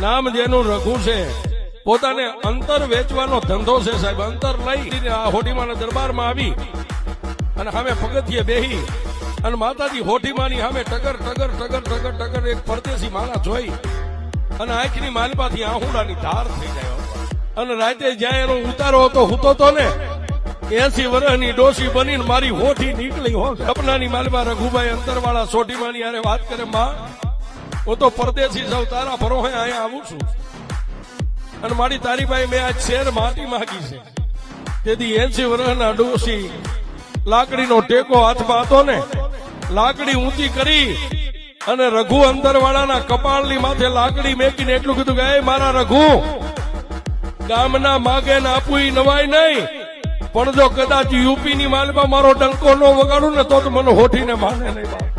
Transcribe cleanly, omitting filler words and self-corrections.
નામ જેનું રઘુ છે, પોતાને અંતર વેચવાનો ધંધો છે સાહેબ. અંતર લઈ આ હોટીમાના દરબારમાં આવી અને સામે પગથિયે બેહી અને માતાજી હોટીમાની સામે ટગર ટગર ટગર ટગર ટગર એક પરદેશી માણા જોઈ અને આંખની માલપાથી આહુડાની ધાર થઈ જાય. અને રાતે જ્યાં એનો ઉતારો હતો હૂતો તો ને 80 વર્ષની ડોશી બનીને મારી હોઠી નીકળી હો. સપનાની માલમાં રઘુભાઈ અંતરવાળા સોટીમાની યારે વાત કરે, માં હું તો પરદેશી સૌ તારા ભરોહે અહીંયા આવું છું અને મારી તારી ભાઈ મેં આજ શેર માટી માગી છે. તેથી 80 વર્ષના ડોશી લાકડીનો ટેકો હાથમાં હતો ને, લાકડી ઊંચી કરી અને રઘુ અંતરવાળાના કપાળની માથે લાકડી મેકીને એટલું કીધું કે મારા રઘુ, ગામના માગે ને આપવું નવાય નહીં, પણ જો કદાચ યુપી ની માલમાં મારો ડંકો ન વગાડું ને તો મને હોઠીને માને નહીં.